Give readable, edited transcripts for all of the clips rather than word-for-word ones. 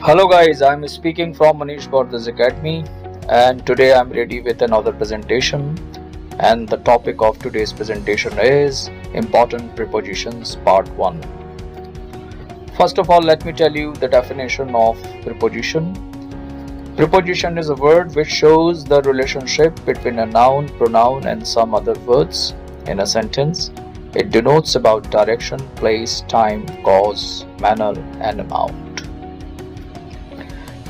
Hello guys, I'm speaking from Manish Borders Academy, and today I'm ready with another presentation, and the topic of today's presentation is Important Prepositions Part 1. First of all, let me tell you the definition of preposition. Preposition is a word which shows the relationship between a noun, pronoun and some other words in a sentence. It denotes about direction, place, time, cause, manner and amount.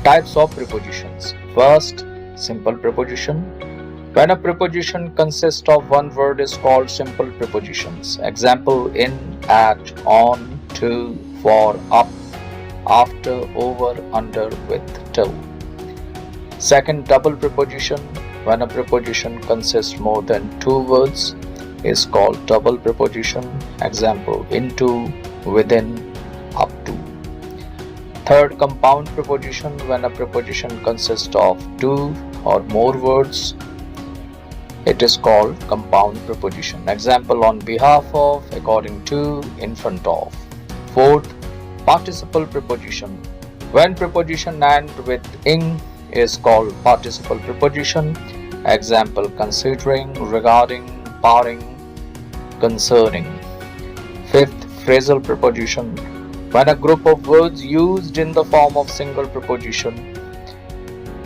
Types of prepositions. First, simple preposition. When a preposition consists of one word is called simple prepositions. Example: in, at, on, to, for, up, after, over, under, with, till. Second, double preposition. When a preposition consists more than two words is called double preposition. Example: into, within, up to. Third, compound preposition. When a preposition consists of two or more words, it is called compound preposition. Example: on behalf of, according to, in front of. Fourth, participle preposition. When preposition end with ing is called participle preposition. Example: considering, regarding, barring, concerning. Fifth, phrasal preposition. When a group of words used in the form of single preposition,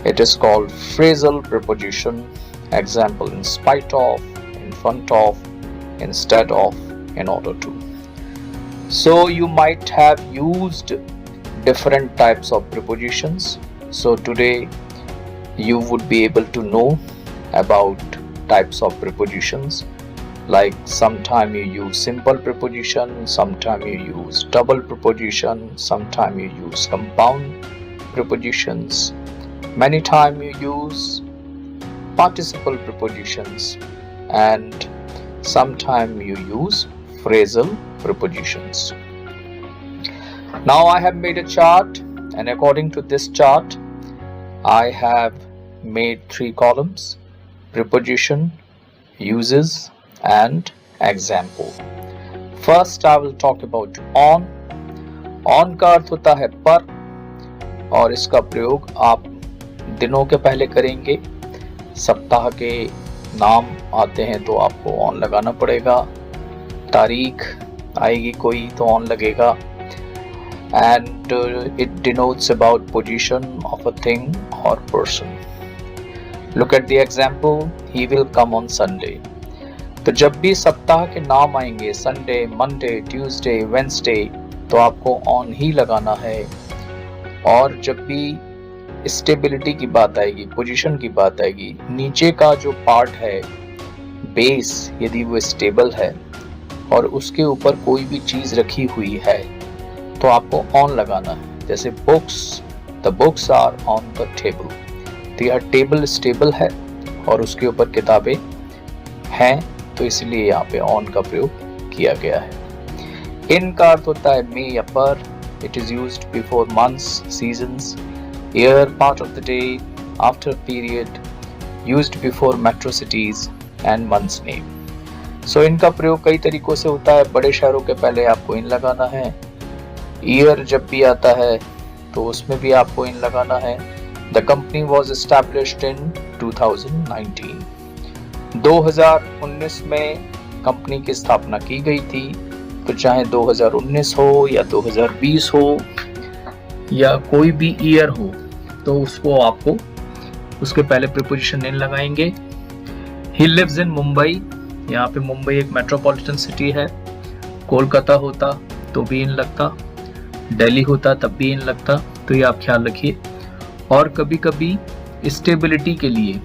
it is called phrasal preposition. Example: in spite of, in front of, instead of, in order to. So you might have used different types of prepositions. So today you would be able to know about types of prepositions. Like sometime you use simple preposition, sometime you use double preposition, sometime you use compound prepositions. Many times you use participle prepositions, and sometime you use phrasal prepositions. Now I have made a chart, and according to this chart I have made 3 columns: preposition, uses and example. First I will talk about on. On का अर्थ होता है पर, और इसका प्रयोग आप दिनों के पहले करेंगे. सप्ताह के नाम आते हैं तो आपको ऑन लगाना पड़ेगा. तारीख आएगी कोई तो ऑन लगेगा. And it denotes about position of a thing or person. Look at the example. He will come on Sunday. तो जब भी सप्ताह के नाम आएंगे, संडे, मंडे, ट्यूसडे, वेंसडे, तो आपको ऑन ही लगाना है. और जब भी स्टेबिलिटी की बात आएगी, पोजीशन की बात आएगी, नीचे का जो पार्ट है, बेस, यदि वो स्टेबल है और उसके ऊपर कोई भी चीज रखी हुई है तो आपको ऑन लगाना है. जैसे books, the books are on the table. तो यह टेबल स्टेबल है और उसके ऊपर किताबें हैं, तो इसलिए यहाँ पे ऑन का प्रयोग किया गया है. इन का अर्थ होता है मे या पर. It is used before months, seasons, year, part of the day, after period, used before metro cities and months name. So इनका प्रयोग कई तरीकों से होता है. बड़े शहरों के पहले आपको इन लगाना है. ईयर जब भी आता है तो उसमें भी आपको इन लगाना है. The company was established in 2019. 2019 में कंपनी की स्थापना की गई थी. तो चाहे 2019 हो या 2020 हो या कोई भी ईयर हो, तो उसको आपको उसके पहले प्रीपोजिशन इन लगाएंगे. He lives in Mumbai. यहाँ पे मुंबई एक मेट्रोपॉलिटन सिटी है. कोलकाता होता तो भी इन लगता, दिल्ली होता तब भी इन लगता. तो ये आप ख्याल रखिए. और कभी कभी स्टेबिलिटी के लिए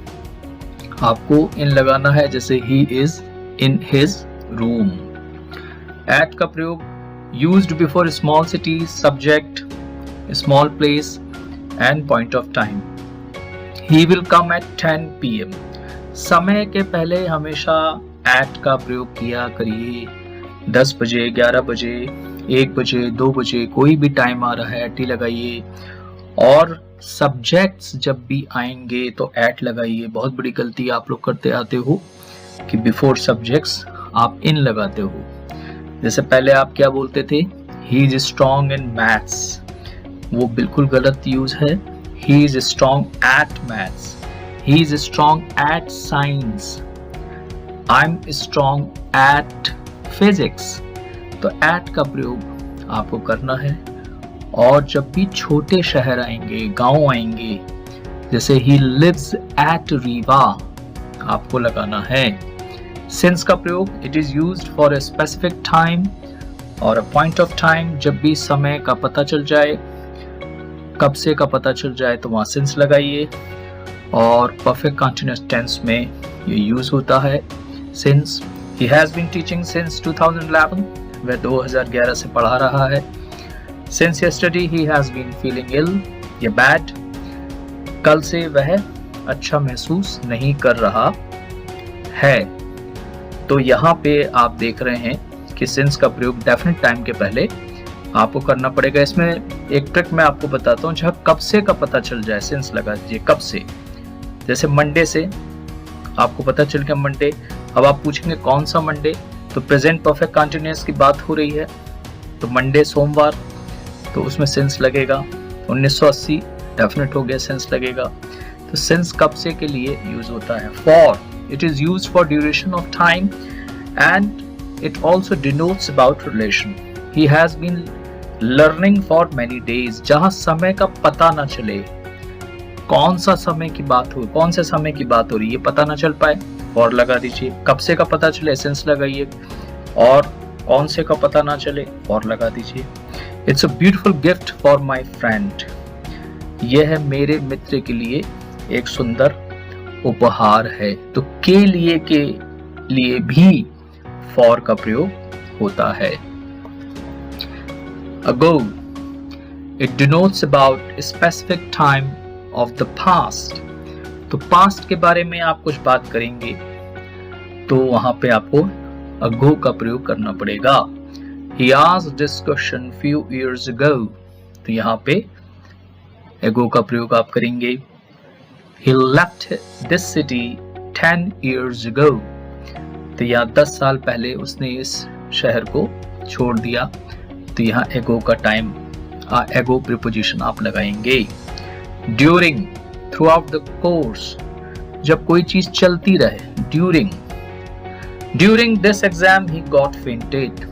आपको इन लगाना है, जैसे he is in his room. At का प्रयोग used before small city, subject, small place and point of time. He will come at 10 PM. समय के पहले हमेशा एट का प्रयोग किया करिए. 10 बजे, 11 बजे, 1 बजे, 2 बजे, कोई भी टाइम आ रहा है एट ही लगाइए. और सब्जेक्ट्स जब भी आएंगे तो एट लगाइए. बहुत बड़ी गलती आप लोग करते आते हो कि बिफोर सब्जेक्ट्स आप इन लगाते हो. जैसे पहले आप क्या बोलते थे, he is strong in maths, वो बिल्कुल गलत यूज है। he is strong at maths, he is strong at science, I'm strong at physics। तो at का प्रयोग आपको करना है। और जब भी छोटे शहर आएंगे, गांव आएंगे, जैसे he lives at रीवा, आपको लगाना है। since का प्रयोग it is used for a specific time और a point of time, जब भी समय का पता चल जाए, कब से का पता चल जाए तो वहाँ since लगाइए। और perfect continuous tense में ये यूज होता है since। he has been teaching since 2011, वह 2011 से पढ़ा रहा है। since yesterday he has been feeling ill, ये bad, कल से वह अच्छा महसूस नहीं कर रहा है। तो यहाँ पे आप देख रहे हैं कि since का प्रयोग डेफिनेट टाइम के पहले आपको करना पड़ेगा। इसमें एक ट्रिक मैं आपको बताता हूँ, जहाँ कब से का पता चल जाए since लगा दीजिए कब से। जैसे मंडे से आपको पता चल गया मंडे, अब आप पूछेंगे कौन सा मंडे, तो प्रेजेंट परफेक्ट कंटिन्यूअस की बात हो रही है, तो मंडे सोमवार, तो उसमें since लगेगा। 1980 डेफिनेट हो गया, since लगेगा। तो since कब से के लिए यूज होता है। for it is used for duration of time and it also denotes about relation। he has been learning for many days, जहां समय का पता ना चले, कौन सा समय की बात हो, कौन से समय की बात हो रही है, ये पता ना चल पाए, for लगा दीजिए। कब से का पता चले since लगाइए, और कौन से का पता ना चले for लगा दीजिए। it's a beautiful gift for my friend, यह है मेरे मित्र के लिए एक सुंदर उपहार है। तो के लिए भी for का प्रयोग होता है। ago it denotes about a specific time of the past, तो past के बारे में आप कुछ बात करेंगे तो वहां पे आपको ago का प्रयोग करना पड़ेगा। he asked this question few years ago, तो यहाँ पे ago का प्रयोग आप करेंगे। he left this city 10 years ago, तो यहाँ 10 साल पहले उसने इस शहर को छोड़ दिया, तो यहाँ ago का टाइम, ago प्रीपोजिशन आप लगाएंगे। during, throughout the course, जब कोई चीज चलती रहे, during this exam he got fainted,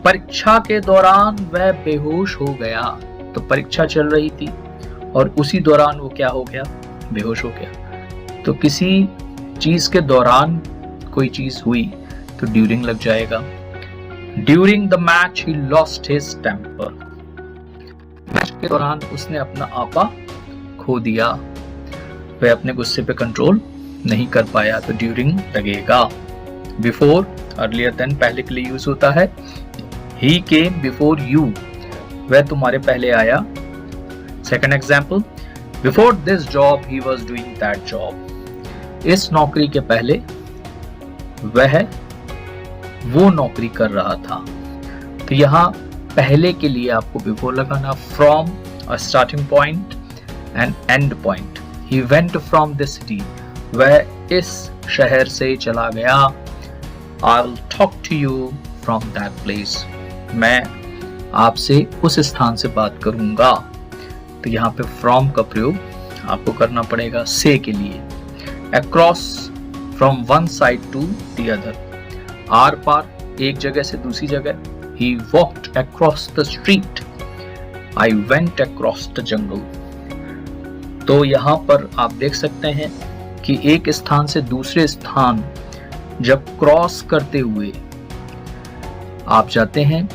परीक्षा के दौरान वह बेहोश हो गया, तो परीक्षा चल रही थी और उसी दौरान वो क्या हो गया, बेहोश हो गया। तो किसी चीज के दौरान कोई चीज हुई तो ड्यूरिंग लग जाएगा। During the match he lost his temper, match के दौरान उसने अपना आपा खो दिया, वह अपने गुस्से पे कंट्रोल नहीं कर पाया, तो ड्यूरिंग लगेगा। बिफोर, अर्लियर देन, पहले के लिए यूज होता है। ही केम बिफोर यू, वह तुम्हारे पहले आया। Second example, before this job he was doing that job, इस नौकरी के पहले वह वो नौकरी कर रहा था। तो यहाँ पहले के लिए आपको बिफोर लगाना। From, a starting point and end point. He went from this city, वह इस शहर से चला गया। I will talk to you from that place, मैं आपसे उस स्थान से बात करूंगा। तो यहाँ पे फ्रॉम का प्रयोग आपको करना पड़ेगा से के लिए। Across, from one side to the other, आर पार, एक जगह से दूसरी जगह। He walked across the street, I went across the jungle. तो यहाँ पर आप देख सकते हैं कि एक स्थान से दूसरे स्थान जब क्रॉस करते हुए आप जाते हैं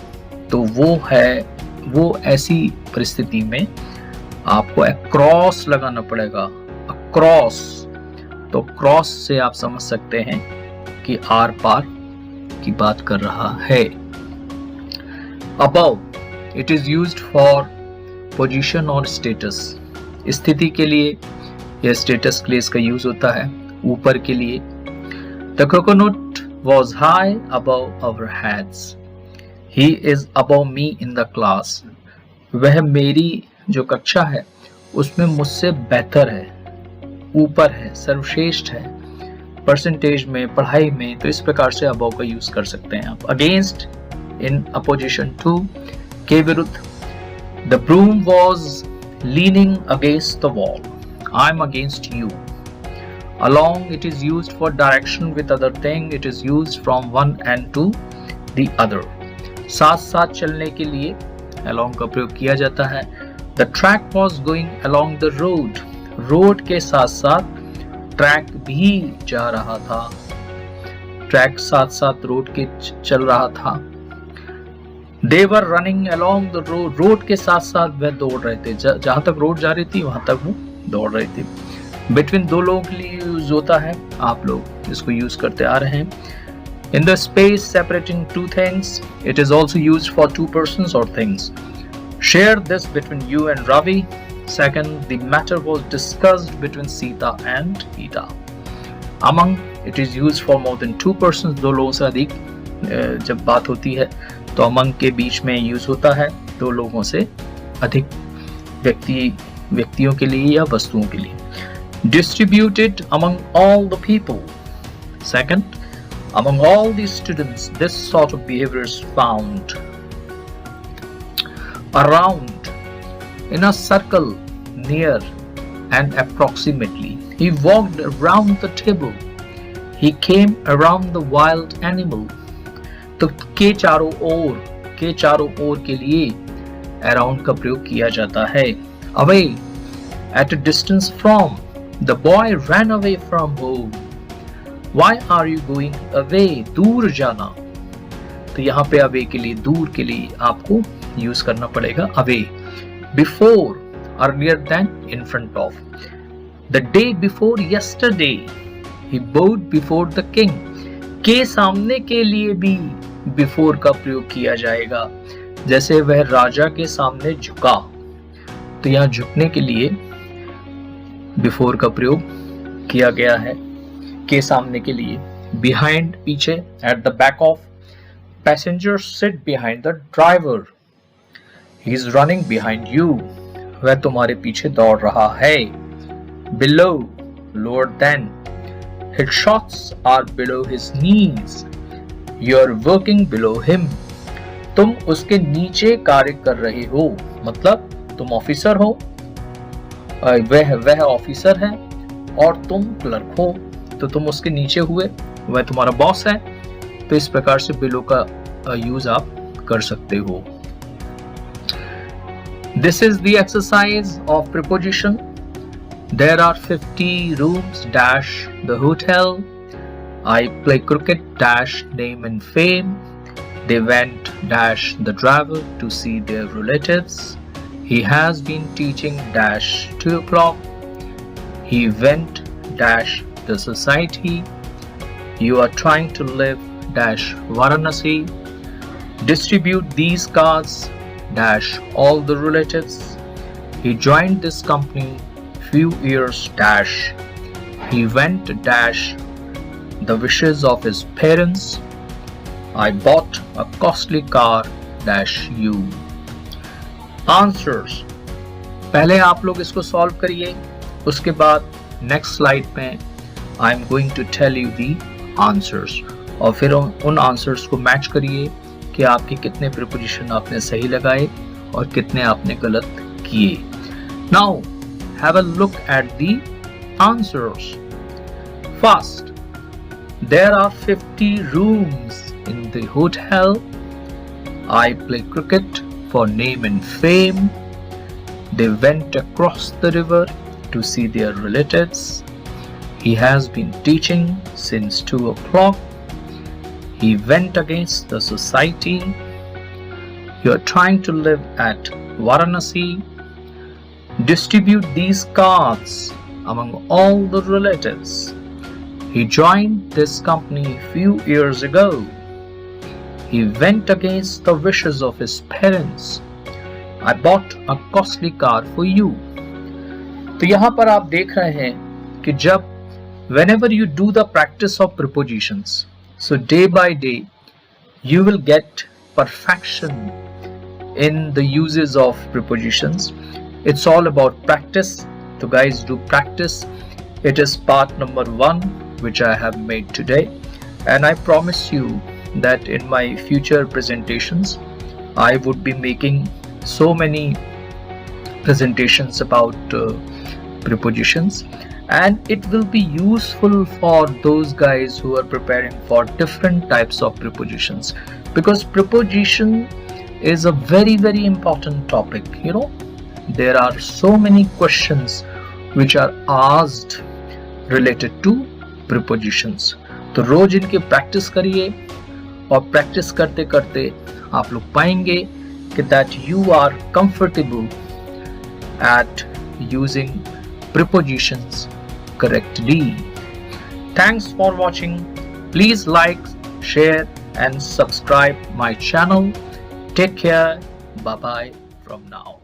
तो वो ऐसी परिस्थिति में आपको अक्रॉस लगाना पड़ेगा। अक्रॉस, तो क्रॉस से आप समझ सकते हैं कि आर पार की बात कर रहा है। Above, it is used for position और स्टेटस, स्थिति के लिए या स्टेटस के लिए इसका यूज होता है, ऊपर के लिए। The coconut was high above our heads, he is above me in the class, वह मेरी जो कक्षा है उसमें मुझसे बेहतर है, ऊपर है, सर्वश्रेष्ठ है, परसेंटेज में, पढ़ाई में। तो इस प्रकार से अबव का यूज कर सकते हैं आप। अगेंस्ट, इन अपोजिशन टू, के विरुद्ध, the broom was leaning against the wall. I'm against you. Along, it is used for direction with other thing. It is used from one end to the other. साथ साथ चलने के लिए along का प्रयोग किया जाता है. The track was going along the road. Road के साथ साथ ट्रैक भी जा रहा था. ट्रैक साथ साथ रोड के चल रहा था. They were running along the road. Road के साथ साथ वह दौड़ रहे थे. जहां तक रोड जा रही थी वहां तक वो दौड़ रहे थे. Between दो लोगों के लिए यूज होता है. आप लोग इसको यूज करते आ रहे हैं. In the space separating two things, it is also used for two persons or things. Share this between you and Ravi. Second, the matter was discussed between Sita and Ida. Among, it is used for more than two persons. दो लोगों से अधिक जब बात होती है तो among के बीच में यूज होता है दो लोगों से अधिक व्यक्तियों के लिए या वस्तुओं के लिए. Distributed among all the people. Second, among all the students, this sort of behavior is found. Around, in a circle, near and approximately. He walked around the table. He came around the wild animal. तो के चारों ओर के लिए around का प्रयोग किया जाता है. Away, at a distance from. The boy ran away from home. Why are you going away? दूर जाना. तो यहाँ पे away के लिए, दूर के लिए आपको यूज करना पड़ेगा away. Before, earlier than, in front of. The day before yesterday, he bowed before the king. के सामने के लिए भी before का प्रयोग किया जाएगा. जैसे वह राजा के सामने झुका, तो यहाँ झुकने के लिए before का प्रयोग किया गया है के सामने के लिए. Behind, पीछे. At the back of. Passengers sit behind the driver. He is running behind you. वह तुम्हारे पीछे दौड़ रहा है. Below, lower than. His shorts are below his knees. You are working below him. तुम उसके नीचे कार्य कर रहे हो. मतलब तुम ऑफिसर हो, वह ऑफिसर है और तुम क्लर्क हो, तो तुम उसके नीचे हुए. वह तुम्हारा बॉस है. तो इस प्रकार से below का यूज आप कर सकते हो. This is the exercise of preposition. There are 50 rooms dash the hotel. I play cricket dash name and fame. They went dash the driver to see their relatives. He has been teaching dash 2 o'clock. He went dash the society. You are trying to live dash Varanasi. Distribute these cards dash all the relatives. He joined this company few years dash. He went dash the wishes of his parents. I bought a costly car dash you. Answers. पहले आप लोग इसको solve करिए, उसके बाद next slide में I am going to tell you the answers, और फिर उन आंसर्स को मैच करिए कि आपके कितने प्रीपोजिशन आपने सही लगाए और कितने आपने गलत किए. Now have a look at the answers. First, there are 50 rooms in the hotel. I play cricket for name and fame. They went across the river to see their relatives. He has been teaching since 2 o'clock. He went against the society. You are trying to live at Varanasi. Distribute these cards among all the relatives. He joined this company few years ago. He went against the wishes of his parents. I bought a costly car for you. तो यहाँ पर आप देख रहे हैं कि जब whenever you do the practice of prepositions, so day by day you will get perfection in the uses of prepositions. It's all about practice. So guys, do practice. It is part number 1 which I have made today, and I promise you that in my future presentations I would be making so many presentations about prepositions, and it will be useful for those guys who are preparing for different types of prepositions, because preposition is a very important topic. There are so many questions which are asked related to prepositions. तो रोज इनके practice करिए, और practice करते करते आप लोग पाएंगे कि that you are comfortable at using prepositions correctly. Thanks for watching. Please like, share and subscribe my channel. Take care. Bye bye from now.